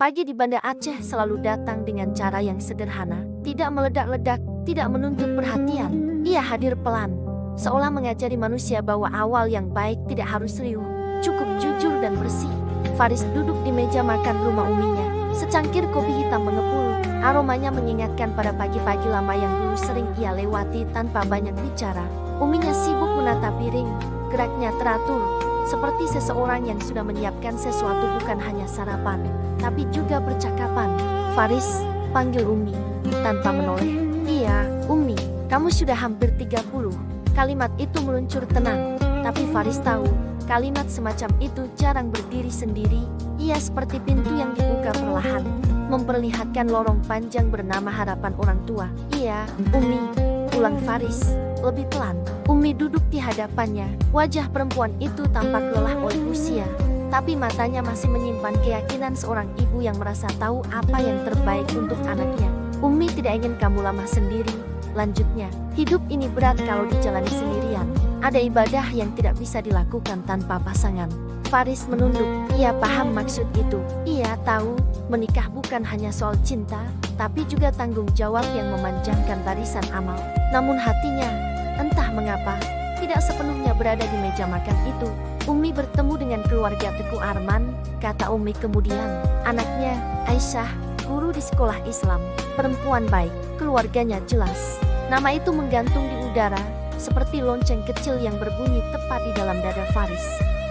Pagi di Banda Aceh selalu datang dengan cara yang sederhana, tidak meledak-ledak, tidak menuntut perhatian. Ia hadir pelan, seolah mengajari manusia bahwa awal yang baik tidak harus riuh, cukup jujur dan bersih. Faris duduk di meja makan rumah uminya. Secangkir kopi hitam mengepul, aromanya mengingatkan pada pagi-pagi lama yang dulu sering ia lewati tanpa banyak bicara. Uminya sibuk menata piring, geraknya teratur, seperti seseorang yang sudah menyiapkan sesuatu, bukan hanya sarapan, tapi juga percakapan. Faris, panggil Umi, tanpa menoleh. Iya, Umi, kamu sudah hampir 30. Kalimat itu meluncur tenang, tapi Faris tahu, kalimat semacam itu jarang berdiri sendiri. Ia seperti pintu yang dibuka perlahan, memperlihatkan lorong panjang bernama harapan orang tua. Iya, Umi, ulang Faris, lebih pelan. Umi duduk di hadapannya. Wajah perempuan itu tampak lelah oleh usia, tapi matanya masih menyimpan keyakinan seorang ibu yang merasa tahu apa yang terbaik untuk anaknya. Umi tidak ingin kamu lama sendiri, lanjutnya. Hidup ini berat kalau dijalani sendirian. Ada ibadah yang tidak bisa dilakukan tanpa pasangan. Faris menunduk. Ia paham maksud itu. Ia tahu, menikah bukan hanya soal cinta, tapi juga tanggung jawab yang memanjangkan barisan amal. Namun hatinya, entah mengapa, tidak sepenuhnya berada di meja makan itu. Umi bertemu dengan keluarga Teguh Arman, kata Umi kemudian. Anaknya, Aisyah, guru di sekolah Islam, perempuan baik, keluarganya jelas. Nama itu menggantung di udara, seperti lonceng kecil yang berbunyi tepat di dalam dada Faris.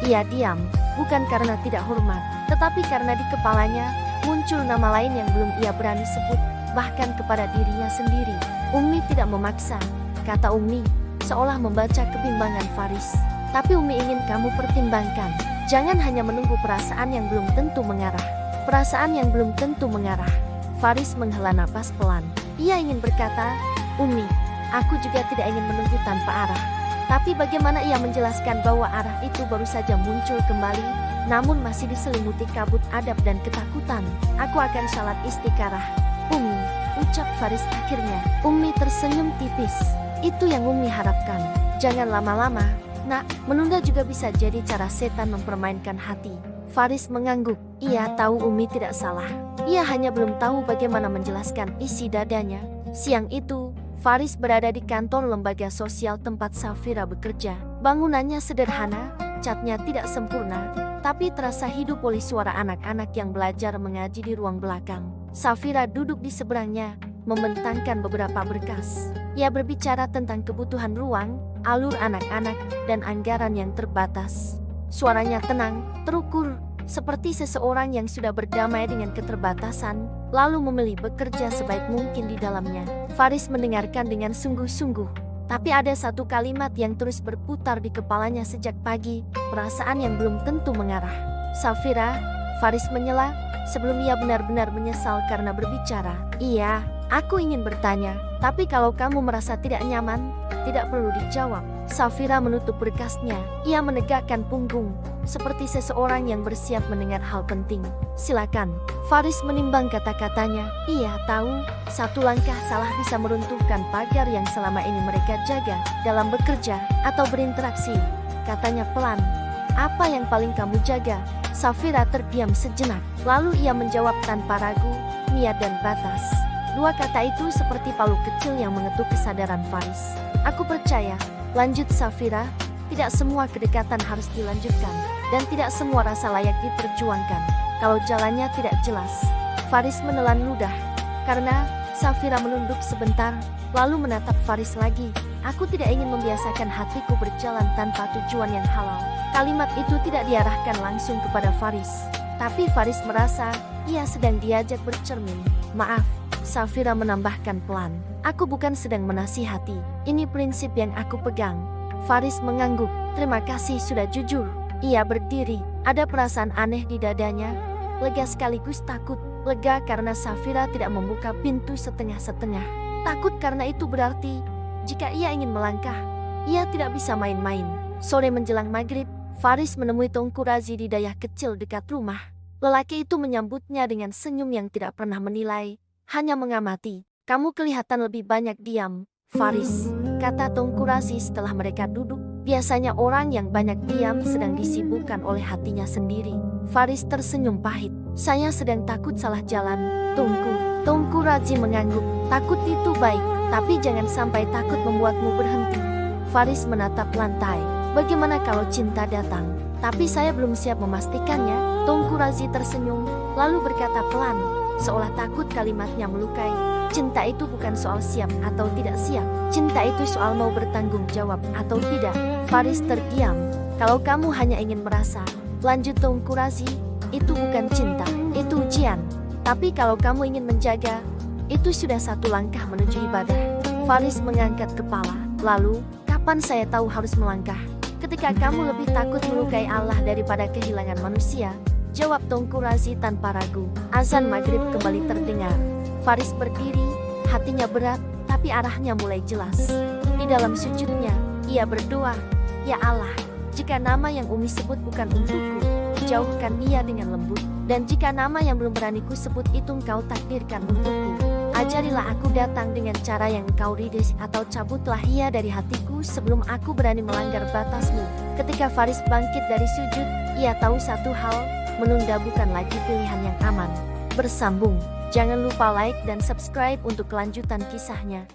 Ia diam, bukan karena tidak hormat, tetapi karena di kepalanya muncul nama lain yang belum ia berani sebut, bahkan kepada dirinya sendiri. Umi tidak memaksa, kata Umi, seolah membaca kebimbangan Faris. Tapi Umi ingin kamu pertimbangkan. Jangan hanya menunggu perasaan yang belum tentu mengarah. Perasaan yang belum tentu mengarah. Faris menghela napas pelan. Ia ingin berkata, Umi, aku juga tidak ingin menunggu tanpa arah. Tapi bagaimana ia menjelaskan bahwa arah itu baru saja muncul kembali, namun masih diselimuti kabut adab dan ketakutan. Aku akan salat istikharah, Umi, ucap Faris akhirnya. Umi tersenyum tipis. Itu yang Umi harapkan. Jangan lama-lama, nak. Menunda juga bisa jadi cara setan mempermainkan hati. Faris mengangguk. Ia tahu Umi tidak salah. Ia hanya belum tahu bagaimana menjelaskan isi dadanya. Siang itu, Faris berada di kantor lembaga sosial tempat Safira bekerja. Bangunannya sederhana, catnya tidak sempurna, tapi terasa hidup oleh suara anak-anak yang belajar mengaji di ruang belakang. Safira duduk di seberangnya, membentangkan beberapa berkas. Ia berbicara tentang kebutuhan ruang, alur anak-anak, dan anggaran yang terbatas. Suaranya tenang, terukur, seperti seseorang yang sudah berdamai dengan keterbatasan, lalu memilih bekerja sebaik mungkin di dalamnya. Faris mendengarkan dengan sungguh-sungguh, tapi ada satu kalimat yang terus berputar di kepalanya sejak pagi, perasaan yang belum tentu mengarah. Safira, Faris menyela, sebelum ia benar-benar menyesal karena berbicara. Iya, aku ingin bertanya, tapi kalau kamu merasa tidak nyaman, tidak perlu dijawab. Safira menutup berkasnya. Ia menegakkan punggung, seperti seseorang yang bersiap mendengar hal penting. Silakan. Faris menimbang kata-katanya. Ia tahu, satu langkah salah bisa meruntuhkan pagar yang selama ini mereka jaga dalam bekerja atau berinteraksi. Katanya pelan. Apa yang paling kamu jaga? Safira terdiam sejenak. Lalu ia menjawab tanpa ragu, niat dan batas. Dua kata itu seperti palu kecil yang mengetuk kesadaran Faris. Aku percaya, lanjut Safira, tidak semua kedekatan harus dilanjutkan, dan tidak semua rasa layak diperjuangkan kalau jalannya tidak jelas. Faris menelan ludah, karena Safira menunduk sebentar, lalu menatap Faris lagi. Aku tidak ingin membiasakan hatiku berjalan tanpa tujuan yang halal. Kalimat itu tidak diarahkan langsung kepada Faris, tapi Faris merasa ia sedang diajak bercermin. Maaf, Safira menambahkan pelan. Aku bukan sedang menasihati. Ini prinsip yang aku pegang. Faris mengangguk. Terima kasih sudah jujur. Ia berdiri. Ada perasaan aneh di dadanya. Lega sekaligus takut. Lega karena Safira tidak membuka pintu setengah-setengah. Takut karena itu berarti, jika ia ingin melangkah, ia tidak bisa main-main. Sore menjelang maghrib, Faris menemui Tengku Razi di dayah kecil dekat rumah. Lelaki itu menyambutnya dengan senyum yang tidak pernah menilai, hanya mengamati. Kamu kelihatan lebih banyak diam, Faris, kata Tengku Razi setelah mereka duduk. Biasanya orang yang banyak diam sedang disibukkan oleh hatinya sendiri. Faris tersenyum pahit. Saya sedang takut salah jalan, Tungku. Tungku Razi mengangguk. Takut itu baik, tapi jangan sampai takut membuatmu berhenti. Faris menatap lantai. Bagaimana kalau cinta datang? Tapi saya belum siap memastikannya. Tungku Razi tersenyum, lalu berkata pelan, seolah takut kalimatnya melukai. Cinta itu bukan soal siap atau tidak siap. Cinta itu soal mau bertanggung jawab atau tidak. Faris terdiam. Kalau kamu hanya ingin merasa, lanjut Tungku Razi, itu bukan cinta, itu ujian. Tapi kalau kamu ingin menjaga, itu sudah satu langkah menuju ibadah. Faris mengangkat kepala. Lalu, kapan saya tahu harus melangkah? Ketika kamu lebih takut melukai Allah daripada kehilangan manusia, jawab Tungku Razi tanpa ragu. Azan maghrib kembali terdengar. Faris berdiri, hatinya berat, tapi arahnya mulai jelas. Di dalam sujudnya, ia berdoa, "Ya Allah, jika nama yang Umi sebut bukan untukku, jauhkan ia dengan lembut. Dan jika nama yang belum berani ku sebut itu Engkau takdirkan untukku, ajarilah aku datang dengan cara yang Engkau ridhoi, atau cabutlah ia dari hatiku sebelum aku berani melanggar batasmu." Ketika Faris bangkit dari sujud, ia tahu satu hal, menunda bukan lagi pilihan yang aman. Bersambung. Jangan lupa like dan subscribe untuk kelanjutan kisahnya.